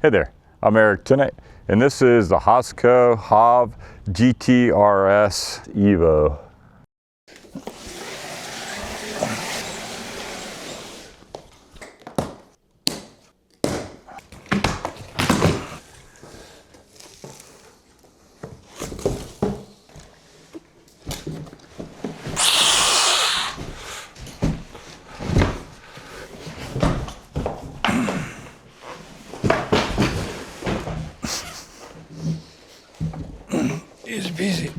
Hey there, I'm Tennant, and this is the Hovsco HovGtrs Evo. Easy peasy.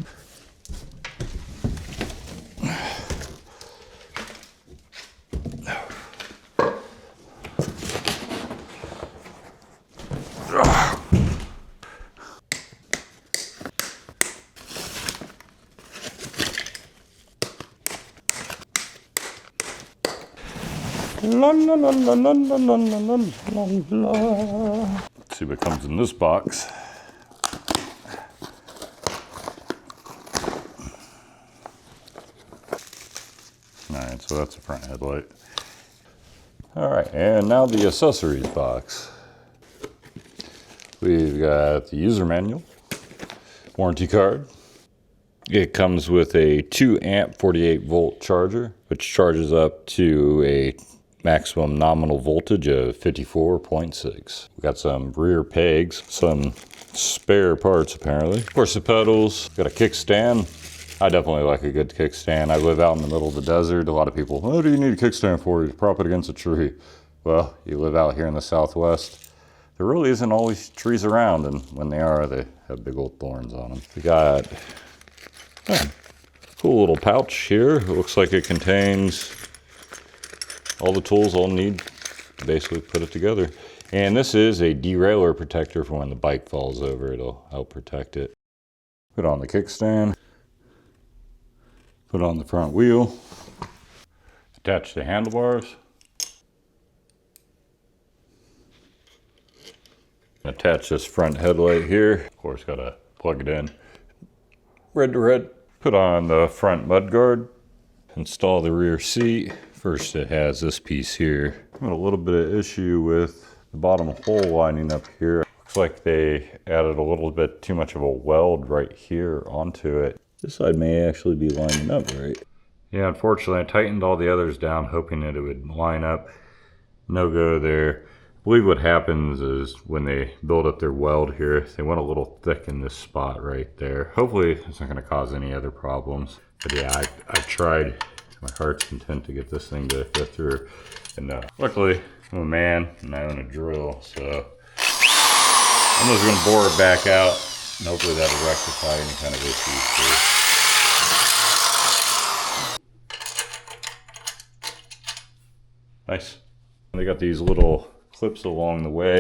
La la la la la la la la la. Let's see what comes in this box. Alright, so that's the front headlight. Alright, and now the accessories box. We've got the user manual, warranty card. It comes with a 2 amp 48 volt charger, which charges up to a maximum nominal voltage of 54.6. We got some rear pegs, some spare parts apparently. Of course the pedals, got a kickstand. I definitely like a good kickstand. I live out in the middle of the desert. A lot of people, what do you need a kickstand for? You prop it against a tree. Well, you live out here in the Southwest. There really isn't always trees around, and when they are, they have big old thorns on them. We got a cool little pouch here. It looks like it contains all the tools I'll need to basically put it together. And this is a derailleur protector for when the bike falls over. It'll help protect it. Put on the kickstand. Put on the front wheel, attach the handlebars, attach this front headlight here. Of course, gotta plug it in, red to red. Put on the front mudguard, install the rear seat. First, it has this piece here. I've got a little bit of issue with the bottom hole lining up here. Looks like they added a little bit too much of a weld right here onto it. This side may actually be lining up right. Yeah, unfortunately I tightened all the others down hoping that it would line up. No go there. I believe what happens is when they build up their weld here, they went a little thick in this spot right there. Hopefully it's not going to cause any other problems. But yeah, I tried to my heart's content to get this thing to fit through. And luckily I'm a man and I own a drill, so I'm just going to bore it back out. And hopefully that'll rectify any kind of issues too. Nice. They got these little clips along the way.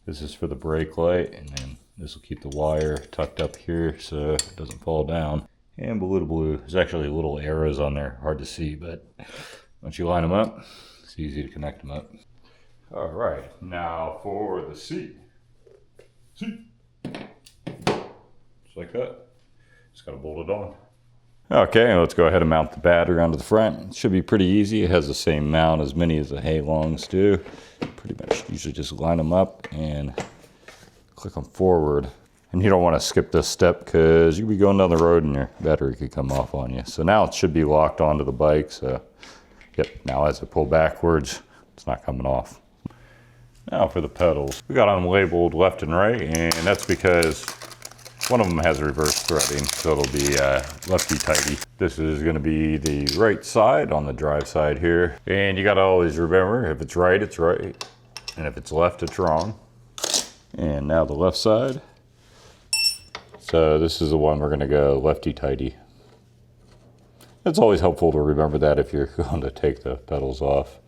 This is for the brake light, and then this will keep the wire tucked up here so it doesn't fall down. And blue. There's actually little arrows on there, hard to see, but once you line them up, it's easy to connect them up. All right, now for the seat. Just like that. Just gotta bolt it on. Okay, let's go ahead and mount the battery onto the front. It should be pretty easy. It has the same mount as many as the Haylongs do. Pretty much usually just line them up and click them forward. And you don't want to skip this step because you'll be going down the road and your battery could come off on you. So now it should be locked onto the bike. So yep, now as I pull backwards, it's not coming off. Now for the pedals. We got them labeled left and right, and that's because one of them has reverse threading, so it'll be lefty-tighty. This is gonna be the right side on the drive side here. And you gotta always remember, if it's right, it's right. And if it's left, it's wrong. And now the left side. So this is the one we're gonna go lefty-tighty. It's always helpful to remember that if you're going to take the pedals off.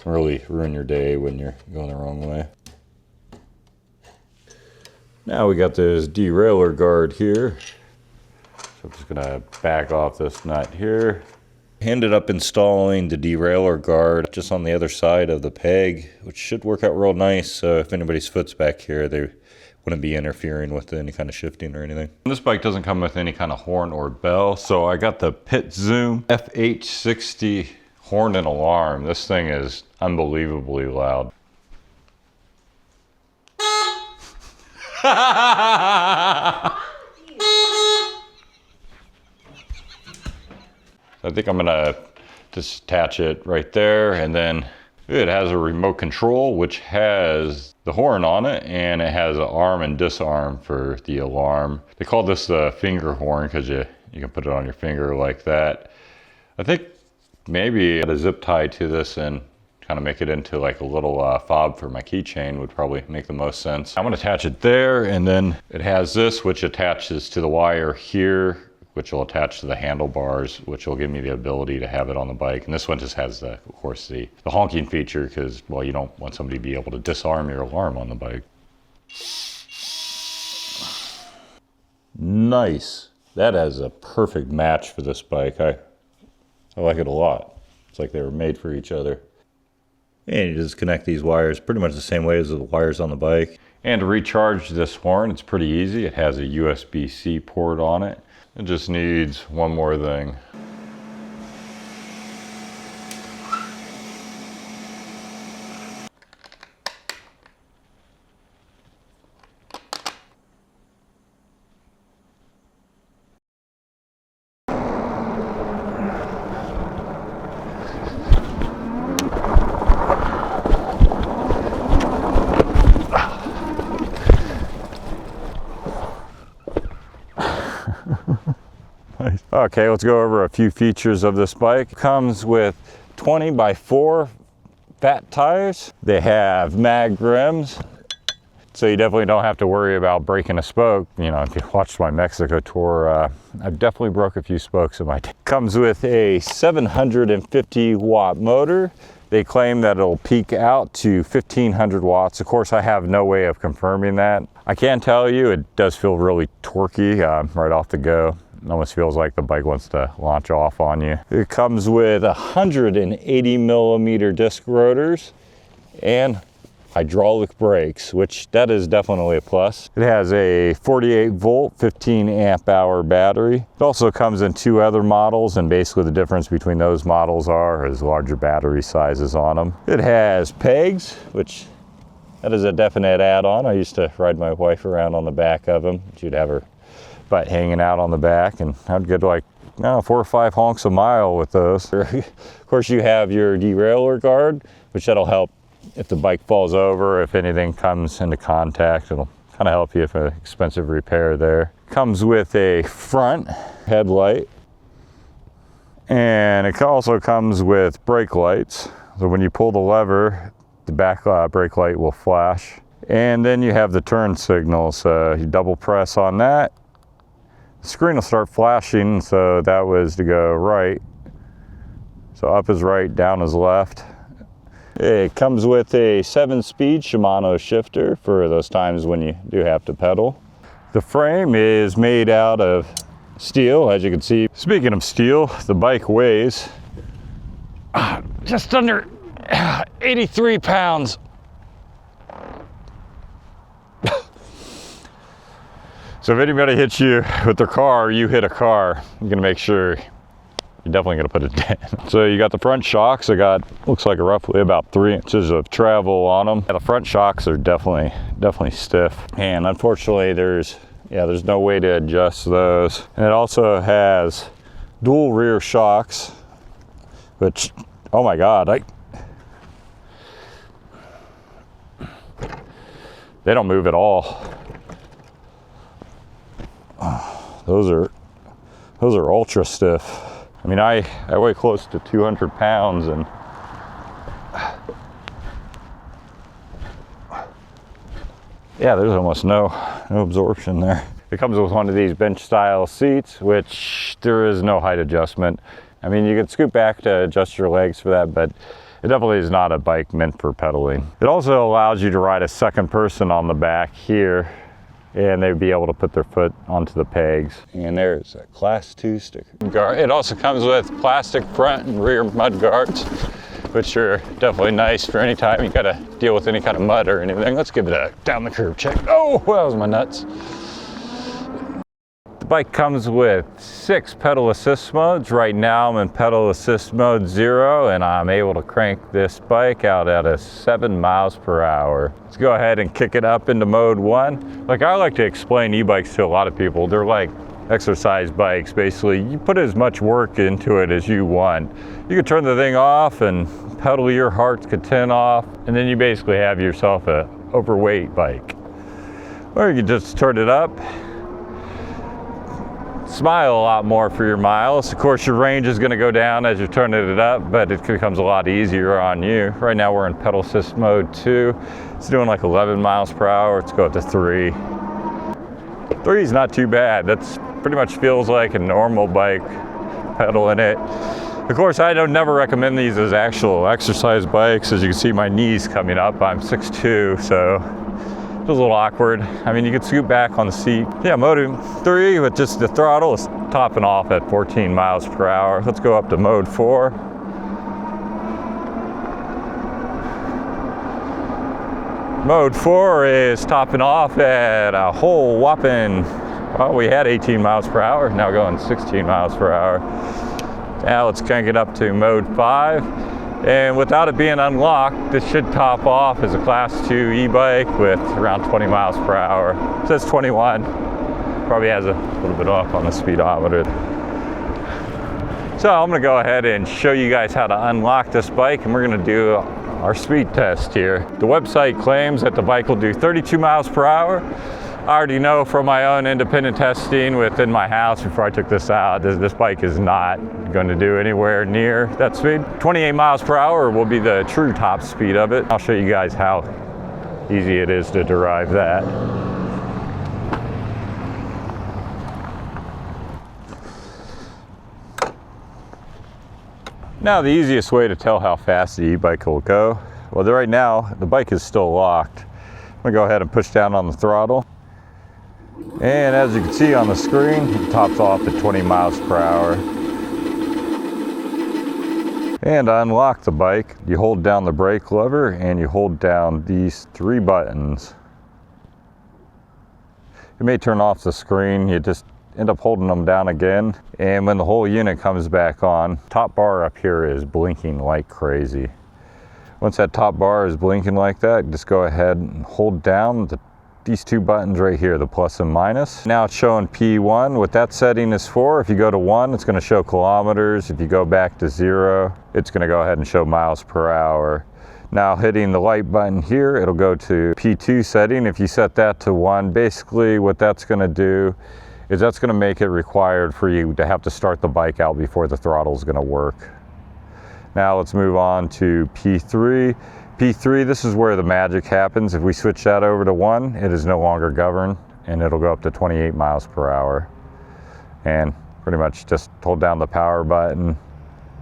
Really ruin your day when you're going the wrong way. Now we got this derailleur guard here. So I'm just gonna back off this nut here. Ended up installing the derailleur guard just on the other side of the peg, which should work out real nice. So if anybody's foot's back here, they wouldn't be interfering with any kind of shifting or anything. This bike doesn't come with any kind of horn or bell, so I got the PidZoom FH60 horn and alarm. This thing is unbelievably loud. I think I'm gonna just attach it right there, and then it has a remote control which has the horn on it, and it has an arm and disarm for the alarm. They call this the finger horn because you can put it on your finger like that. I think maybe add a zip tie to this and kind of make it into like a little fob for my keychain would probably make the most sense. I'm gonna attach it there, and then it has this which attaches to the wire here, which will attach to the handlebars, which will give me the ability to have it on the bike. And this one just has the, of course, the honking feature because, well, you don't want somebody to be able to disarm your alarm on the bike. Nice. That has a perfect match for this bike. I like it a lot. It's like they were made for each other. And you just connect these wires pretty much the same way as the wires on the bike. And to recharge this horn, it's pretty easy. It has a USB-C port on it. It just needs one more thing. Okay, let's go over a few features of this bike. It comes with 20x4 fat tires. They have mag rims, so you definitely don't have to worry about breaking a spoke. You know, if you watched my Mexico tour, I've definitely broke a few spokes in my day. Comes with a 750 watt motor. They claim that it'll peak out to 1500 watts. Of course, I have no way of confirming that. I can tell you it does feel really torquey right off the go. It almost feels like the bike wants to launch off on you. It comes with 180 millimeter disc rotors and hydraulic brakes, which that is definitely a plus. It has a 48 volt, 15 amp hour battery. It also comes in two other models, and basically the difference between those models is larger battery sizes on them. It has pegs, which that is a definite add-on. I used to ride my wife around on the back of them. She'd have her butt hanging out on the back, and I'd get like 4 or 5 honks a mile with those. Of course, you have your derailleur guard, which that'll help if the bike falls over, if anything comes into contact. It'll kind of help you if an expensive repair there. Comes with a front headlight, and it also comes with brake lights. So when you pull the lever, the back brake light will flash. And then you have the turn signal, so you double press on that. The screen will start flashing, so that was to go right. So up is right, down is left. It comes with a 7-speed Shimano shifter for those times when you do have to pedal. The frame is made out of steel, as you can see. Speaking of steel, the bike weighs just under 83 pounds. So if anybody hits you with their car, or you hit a car, you're gonna make sure you're definitely gonna put it down. So you got the front shocks. I got, looks like roughly about 3 inches of travel on them. The front shocks are definitely stiff. And unfortunately there's no way to adjust those. And it also has dual rear shocks, which, oh my God, they don't move at all. Those are ultra stiff. I mean, I weigh close to 200 pounds, and yeah, there's almost no absorption there. It comes with one of these bench style seats, which there is no height adjustment. I mean, you can scoot back to adjust your legs for that, but it definitely is not a bike meant for pedaling. It also allows you to ride a second person on the back here, and they'd be able to put their foot onto the pegs. And there's a Class 2 sticker. It also comes with plastic front and rear mud guards, which are definitely nice for any time you gotta deal with any kind of mud or anything. Let's give it a down the curb check. Oh, that was my nuts. The bike comes with 6 pedal assist modes. Right now I'm in pedal assist mode 0 and I'm able to crank this bike out at a 7 miles per hour. Let's go ahead and kick it up into mode 1. Like, I like to explain e-bikes to a lot of people. They're like exercise bikes. Basically, you put as much work into it as you want. You can turn the thing off and pedal your heart's content off, and then you basically have yourself a overweight bike. Or you can just turn it up, smile a lot more for your miles. Of course, your range is going to go down as you're turning it up, but it becomes a lot easier on you. Right now we're in pedal assist mode 2. It's doing like 11 miles per hour. Let's go up to 3. 3 is not too bad. That's pretty much feels like a normal bike pedaling it. Of course, I don't never recommend these as actual exercise bikes. As you can see, my knees coming up. I'm 6'2", so it's a little awkward. I mean, you could scoot back on the seat. Yeah, mode 3 with just the throttle is topping off at 14 miles per hour. Let's go up to mode 4. Mode 4 is topping off at a whole whopping, well, we had 18 miles per hour, now going 16 miles per hour. Now let's crank it up to mode 5. And without it being unlocked, this should top off as a class 2 e-bike with around 20 miles per hour. It says 21, probably has a little bit off on the speedometer. So I'm gonna go ahead and show you guys how to unlock this bike, and we're gonna do our speed test here. The website claims that the bike will do 32 miles per hour. I already know from my own independent testing within my house before I took this out, this bike is not going to do anywhere near that speed. 28 miles per hour will be the true top speed of it. I'll show you guys how easy it is to derive that. Now, the easiest way to tell how fast the e-bike will go, well, right now the bike is still locked. I'm gonna go ahead and push down on the throttle. And as you can see on the screen, it tops off at 20 miles per hour. And to unlock the bike, you hold down the brake lever and you hold down these 3 buttons. You may turn off the screen, you just end up holding them down again. And when the whole unit comes back on, top bar up here is blinking like crazy. Once that top bar is blinking like that, just go ahead and hold down these 2 buttons right here, the plus and minus. Now it's showing P1. What that setting is for, if you go to 1, it's going to show kilometers. If you go back to 0, it's going to go ahead and show miles per hour. Now hitting the light button here, it'll go to P2 setting. If you set that to 1, basically what that's going to do is that's going to make it required for you to have to start the bike out before the throttle is going to work. Now let's move on to P3. P3, this is where the magic happens. If we switch that over to 1, it is no longer governed and it'll go up to 28 miles per hour. And pretty much just hold down the power button,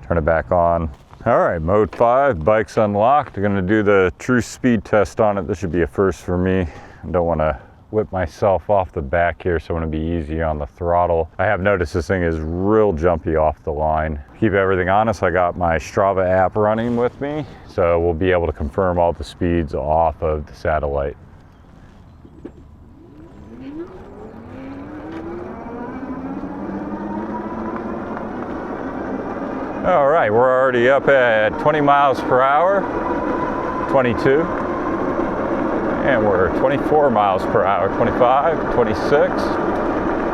turn it back on. All right, mode 5, bike's unlocked. I'm gonna do the true speed test on it. This should be a first for me. I don't wanna whip myself off the back here, so I'm gonna be easy on the throttle. I have noticed this thing is real jumpy off the line. Keep everything honest, I got my Strava app running with me, so we'll be able to confirm all the speeds off of the satellite. All right, we're already up at 20 miles per hour, 22. And we're 24 miles per hour, 25, 26,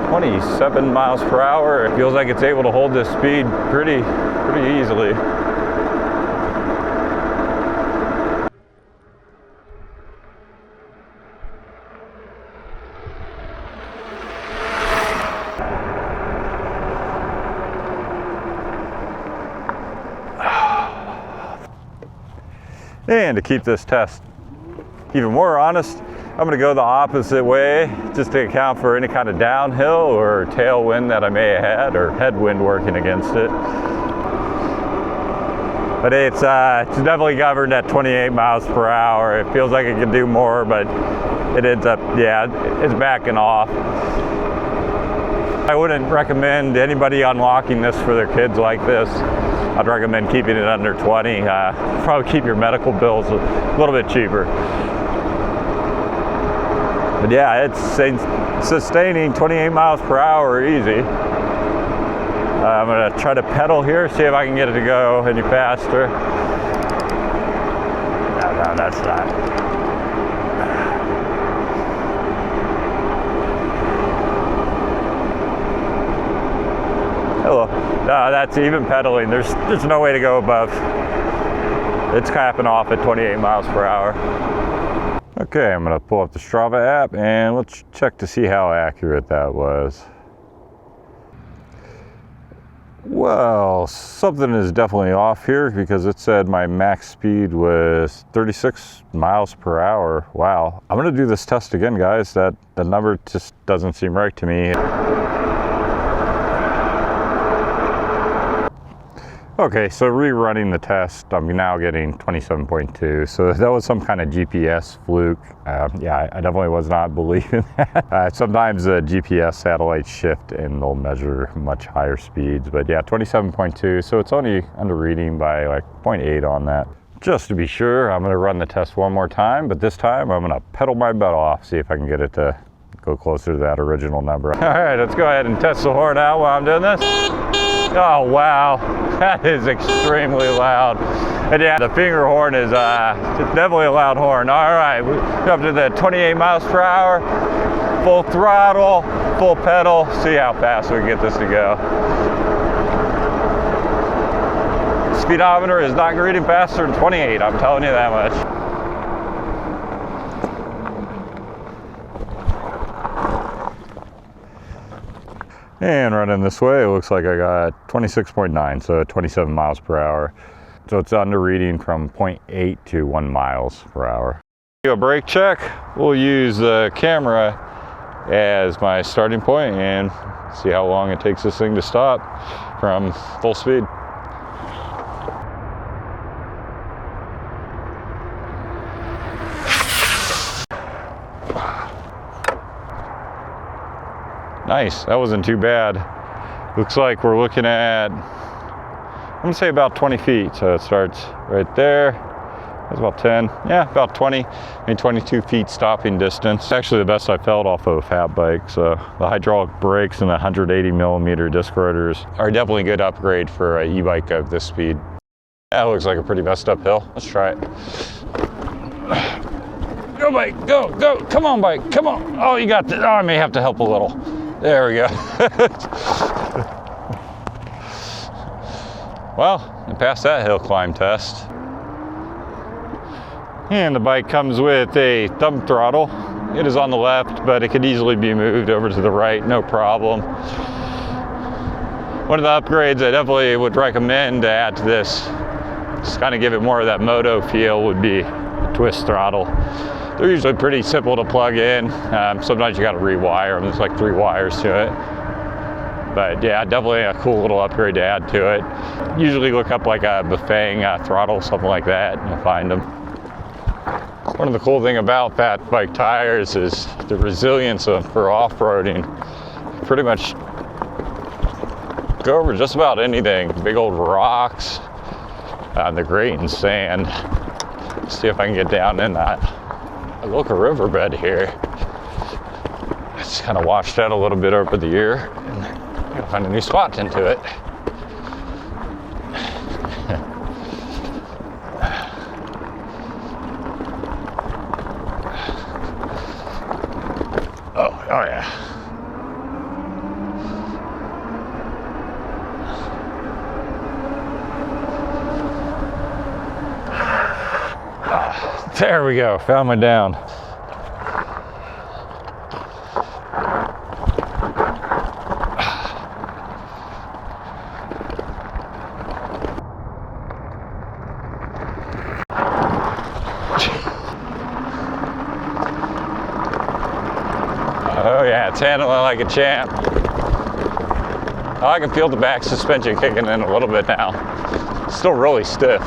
27 miles per hour. It feels like it's able to hold this speed pretty easily. And to keep this test even more honest, I'm going to go the opposite way just to account for any kind of downhill or tailwind that I may have had, or headwind working against it. But it's definitely governed at 28 miles per hour. It feels like it could do more, but it ends up, yeah, it's backing off. I wouldn't recommend anybody unlocking this for their kids like this. I'd recommend keeping it under 20. Probably keep your medical bills a little bit cheaper. But yeah, sustaining 28 miles per hour easy. I'm gonna try to pedal here, see if I can get it to go any faster. No, that's not. Hello. No, that's even pedaling. There's no way to go above. It's capping off at 28 miles per hour. Okay, I'm gonna pull up the Strava app and let's check to see how accurate that was. Well, something is definitely off here because it said my max speed was 36 miles per hour. Wow. I'm gonna do this test again, guys. The number just doesn't seem right to me. Okay, so rerunning the test, I'm now getting 27.2. So that was some kind of GPS fluke. Yeah, I definitely was not believing that. Sometimes the GPS satellites shift and they'll measure much higher speeds. But yeah, 27.2. So it's only under reading by like 0.8 on that. Just to be sure, I'm gonna run the test one more time, but this time I'm gonna pedal my butt off, see if I can get it to go closer to that original number. All right, let's go ahead and test the horn out while I'm doing this. Oh, wow, that is extremely loud. And yeah, the finger horn is definitely a loud horn. All right, we're up to the 28 miles per hour, full throttle, full pedal. See how fast we can get this to go. Speedometer is not reading faster than 28, I'm telling you that much. And running this way, it looks like I got 26.9, so 27 miles per hour. So it's under reading from 0.8 to 1 miles per hour. Do a brake check. We'll use the camera as my starting point and see how long it takes this thing to stop from full speed. Nice, that wasn't too bad. Looks like we're looking at, I'm gonna say about 20 feet. So it starts right there. That's about 10, yeah, about 20, maybe 22 feet stopping distance. It's actually the best I felt off of a fat bike. So the hydraulic brakes and the 180 millimeter disc rotors are definitely a good upgrade for an e-bike of this speed. That looks like a pretty messed up hill. Let's try it. Go bike, go, go, come on bike, come on. Oh, you got this. Oh, I may have to help a little. There we go. Well, I passed that hill climb test. And the bike comes with a thumb throttle. It is on the left, but it could easily be moved over to the right, no problem. One of the upgrades I definitely would recommend to add to this, just kind of give it more of that moto feel, would be a twist throttle. They're usually pretty simple to plug in. Sometimes you got to rewire them. There's like 3 wires to it. But yeah, definitely a cool little upgrade to add to it. Usually look up like a Bafang throttle, something like that, and you'll find them. One of the cool thing about fat bike tires is the resilience for off-roading. Pretty much go over just about anything. Big old rocks, the grate and sand. See if I can get down in that. A local riverbed here. It's kind of washed out a little bit over the year. And I'm gonna find a new spot into it. Oh yeah. There we go, found my down. Oh yeah, it's handling like a champ. Oh, I can feel the back suspension kicking in a little bit now. It's still really stiff.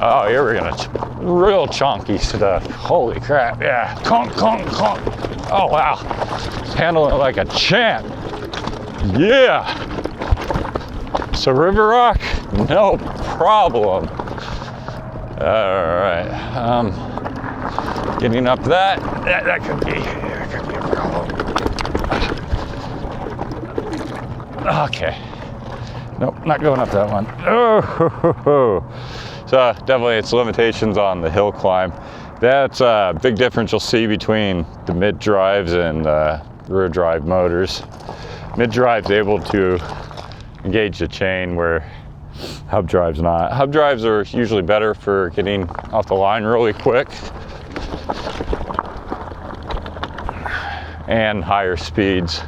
Oh, here we're gonna real chunky stuff. Holy crap, yeah. Conk, conk, conk. Oh, wow. It's handling it like a champ. Yeah. So river rock, no problem. All right. Getting up that could be a problem. Okay. Nope, not going up that one. Oh, so definitely it's limitations on the hill climb. That's a big difference you'll see between the mid drives and rear drive motors. Mid drive's able to engage the chain where hub drive's not. Hub drives are usually better for getting off the line really quick and higher speeds.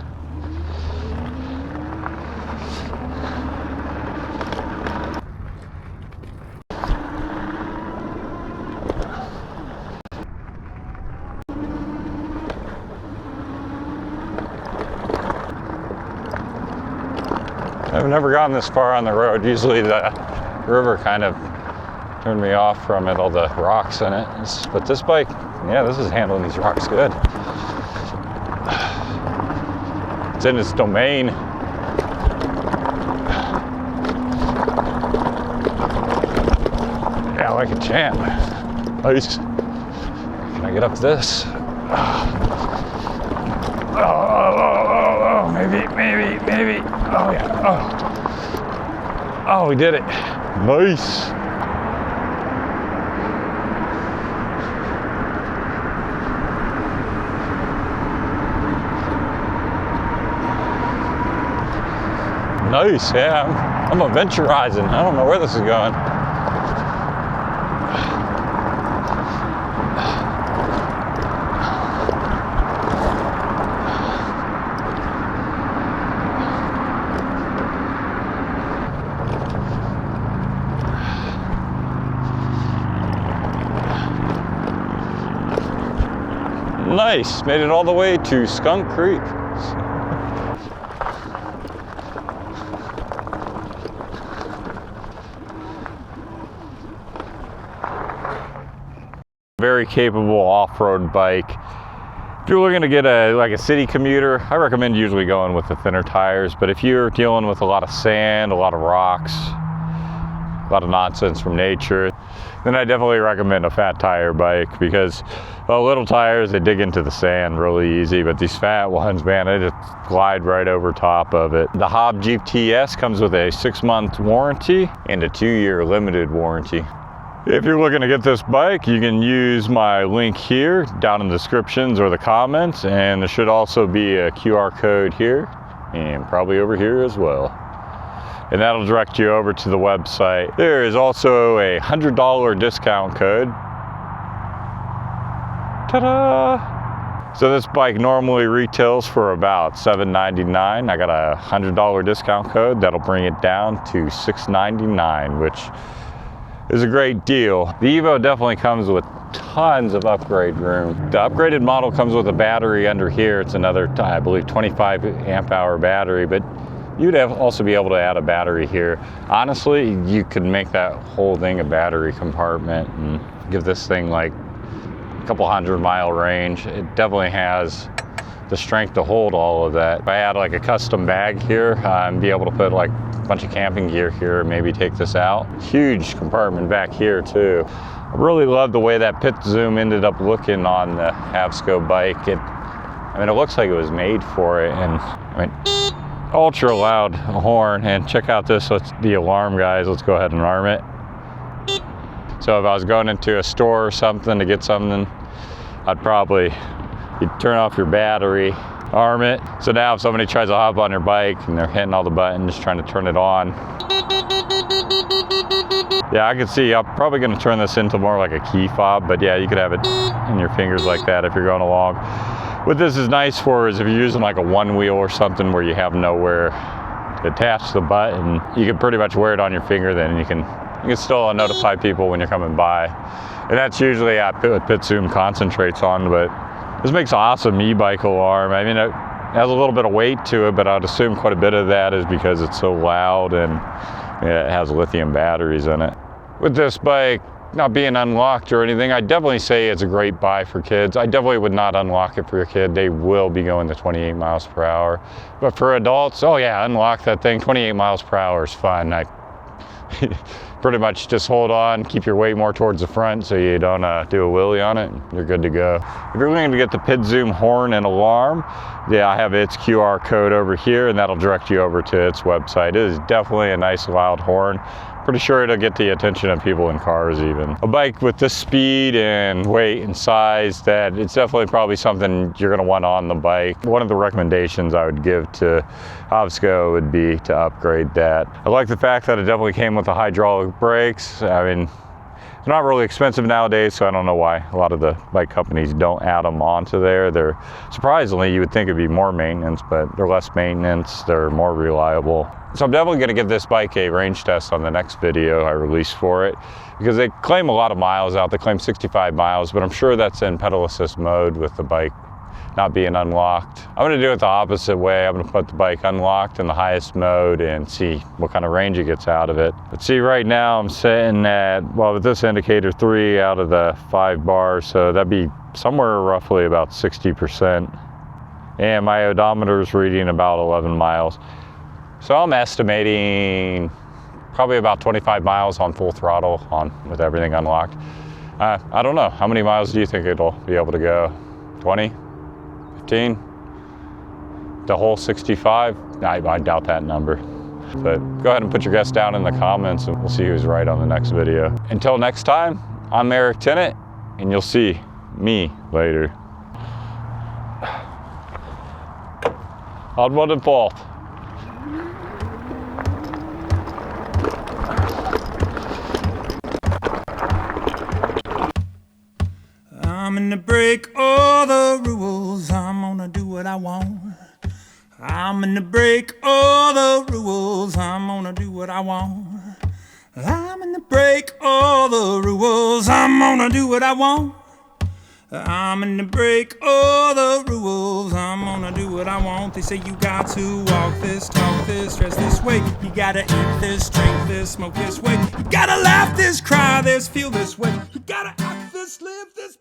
I've never gotten this far on the road. Usually the river kind of turned me off from it, all the rocks in it. But this bike, yeah, this is handling these rocks good. It's in its domain. Yeah, like a champ. Nice. Can I get up this? Oh, maybe. Oh yeah, oh, we did it. Nice. Nice, yeah, I'm adventurizing. I don't know where this is going. Nice, made it all the way to Skunk Creek. Very capable off-road bike. If you're looking to get a city commuter, I recommend usually going with the thinner tires, but if you're dealing with a lot of sand, a lot of rocks, a lot of nonsense from nature, then I definitely recommend a fat tire bike because little tires, they dig into the sand really easy, but these fat ones, man, they just glide right over top of it. The HovGtrs comes with a 6-month warranty and a 2-year limited warranty. If you're looking to get this bike, you can use my link here down in the descriptions or the comments, and there should also be a QR code here and probably over here as well. And that'll direct you over to the website. There is also a $100 discount code. Ta-da! So this bike normally retails for about $799. I got a $100 discount code that'll bring it down to $699, which is a great deal. The Evo definitely comes with tons of upgrade room. The upgraded model comes with a battery under here. It's another, I believe, 25 amp hour battery, but you'd also be able to add a battery here. Honestly, you could make that whole thing a battery compartment and give this thing like a couple 100-mile range. It definitely has the strength to hold all of that. If I add like a custom bag here and be able to put like a bunch of camping gear here, maybe take this out. Huge compartment back here too. I really love the way that PidZoom ended up looking on the Hovsco bike. I mean, it looks like it was made for it, and I mean, ultra loud horn. And check out this, the alarm, guys. Let's go ahead and arm it. So if I was going into a store or something to get something, you'd turn off your battery, arm it. So now if somebody tries to hop on your bike and they're hitting all the buttons trying to turn it on. Yeah, I can see, I'm probably gonna turn this into more like a key fob, but yeah, you could have it in your fingers like that if you're going along. What this is nice for is if you're using like a one wheel or something where you have nowhere to attach the button, you can pretty much wear it on your finger, then you can still notify people when you're coming by. And that's usually what PidZoom concentrates on, but this makes an awesome e-bike alarm. I mean, it has a little bit of weight to it, but I'd assume quite a bit of that is because it's so loud and it has lithium batteries in it. With this bike, not being unlocked or anything, I'd definitely say it's a great buy for kids. I definitely would not unlock it for your kid. They will be going to 28 miles per hour. But for adults, oh yeah, unlock that thing. 28 miles per hour is fun. I pretty much just hold on, keep your weight more towards the front so you don't do a wheelie on it. You're good to go. If you're going to get the PidZoom horn and alarm, yeah, I have its QR code over here, and that'll direct you over to its website. It is definitely a nice loud horn. Pretty sure it'll get the attention of people in cars even. A bike with this speed and weight and size, that it's definitely probably something you're gonna want on the bike. One of the recommendations I would give to Hovsco would be to upgrade that. I like the fact that it definitely came with the hydraulic brakes. I mean, they're not really expensive nowadays, so I don't know why a lot of the bike companies don't add them onto there. They're surprisingly, you would think it'd be more maintenance, but they're less maintenance, they're more reliable. So I'm definitely gonna give this bike a range test on the next video I release for it, because they claim a lot of miles out. They claim 65 miles, but I'm sure that's in pedal assist mode with the bike not being unlocked. I'm gonna do it the opposite way. I'm gonna put the bike unlocked in the highest mode and see what kind of range it gets out of it. But see, right now I'm sitting at, well, with this indicator, 3 out of the 5 bars, so that'd be somewhere roughly about 60%. And my odometer is reading about 11 miles. So I'm estimating probably about 25 miles on full throttle with everything unlocked. I don't know, how many miles do you think it'll be able to go? 20? 15? The whole 65? I doubt that number. But go ahead and put your guess down in the comments and we'll see who's right on the next video. Until next time, I'm Eric Tennant, and you'll see me later. Onward and forth. I'm gonna break all the rules, I'm gonna do what I want. I'm gonna break all the rules, I'm gonna do what I want. I'm gonna break all the rules, I'm gonna do what I want. I'm gonna break all the rules, I'm gonna do what I want. They say you got to walk this, talk this, dress this way. You gotta eat this, drink this, smoke this way. You gotta laugh this, cry this, feel this way. You gotta act this, live this.